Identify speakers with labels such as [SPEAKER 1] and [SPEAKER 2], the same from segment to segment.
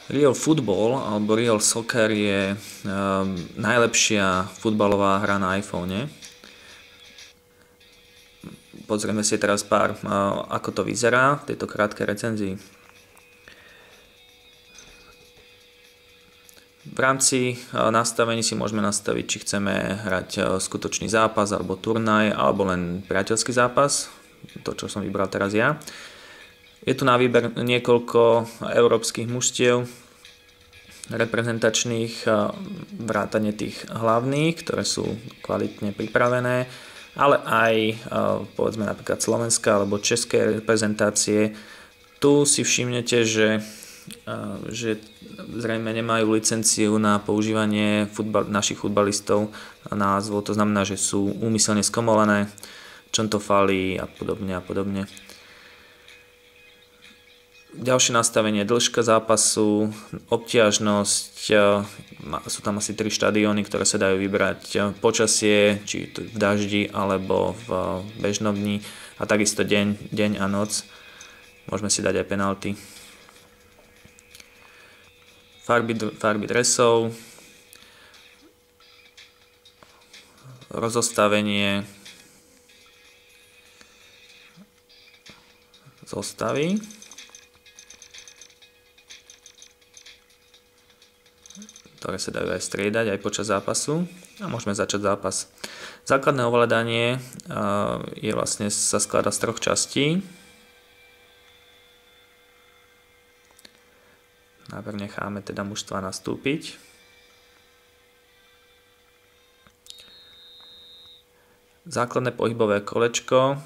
[SPEAKER 1] Real Football alebo Real Soccer je najlepšia futbalová hra na iPhone. Pozrieme si teraz pár, ako to vyzerá v tejto krátkej recenzii. V rámci nastavení si môžeme nastaviť, či chceme hrať skutočný zápas alebo turnaj, alebo len priateľský zápas, to čo som vybral teraz ja. Je tu na výber niekoľko európskych mužstiev reprezentačných, vrátane tých hlavných, ktoré sú kvalitne pripravené, ale aj povedzme napríklad Slovenska alebo české reprezentácie. Tu si všimnete, že zrejme nemajú licenciu na používanie našich futbalistov a názvov, to znamená, že sú úmyselne skomolené, čontofály a podobne a podobne. Ďalšie nastavenie, dĺžka zápasu, obťažnosť, sú tam asi 3 štadióny, ktoré sa dajú vybrať, počasie, či v daždi alebo v bežnom dni, a takisto deň a noc. Môžeme si dať aj penalty. Farby dresov, rozostavenie zostavy, ktoré sa dajú aj striedať aj počas zápasu, a môžeme začať zápas. Základné ovládanie sa skladá z 3 častí. Najprv necháme teda mužstva nastúpiť. Základné pohybové kolečko,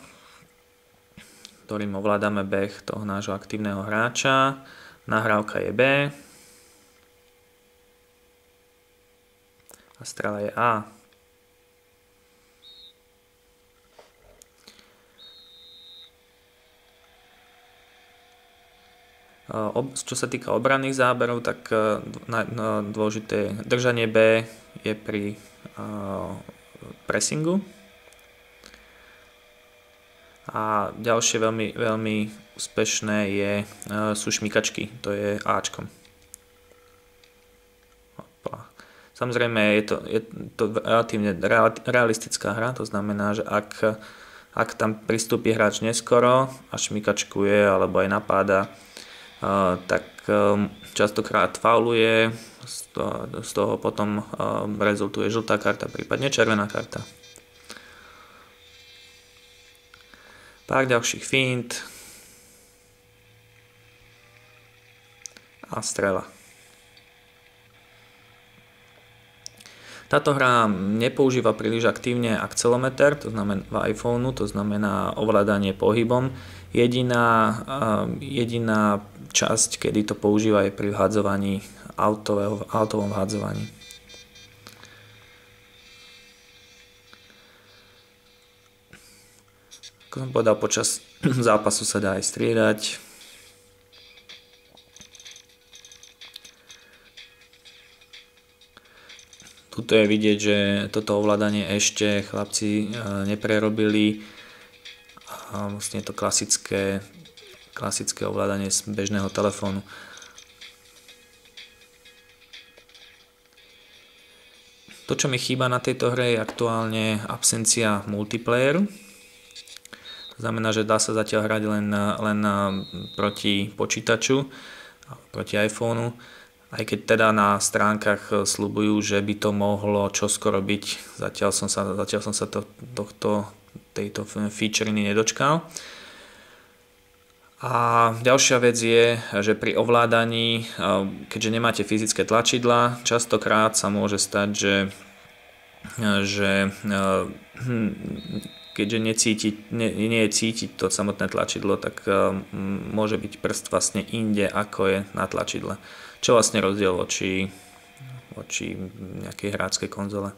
[SPEAKER 1] ktorým ovládame beh toho nášho aktívneho hráča. Nahrávka je B. A strela je A. Čo sa týka obranných záberov, tak dôležité držanie B je pri pressingu. A ďalšie veľmi úspešné sú šmykačky, to je Ačkom. Samozrejme je to relatívne realistická hra, to znamená, že ak tam pristúpi hráč neskoro a šmykačkuje alebo aj napáda, tak častokrát fauluje, z toho potom rezultuje žltá karta, prípadne červená karta. Pár ďalších fint a strela. Táto hra nepoužíva príliš aktívne akcelometer, to znamená v iPhoneu, to znamená ovládanie pohybom. Jediná časť, kedy to používa, je pri vhadzovaní, autovom vhadzovaní. Ako som povedal, počas zápasu sa dá aj striedať. Tuto je vidieť, že toto ovládanie ešte chlapci neprerobili. A vlastne je to klasické ovládanie z bežného telefónu. To, čo mi chýba na tejto hre, je aktuálne absencia multiplayeru. To znamená, že dá sa zatiaľ hrať len proti počítaču, proti iPhoneu. Aj keď teda na stránkach sľubujú, že by to mohlo čoskoro byť, zatiaľ som sa tejto featuriny nedočkal. A ďalšia vec je, že pri ovládaní, keďže nemáte fyzické tlačidlá, častokrát sa môže stať, že keďže nie je cítiť to samotné tlačidlo, tak môže byť prst vlastne inde, ako je na tlačidle. Čo vlastne rozdiel voči nejakej hráckej konzole.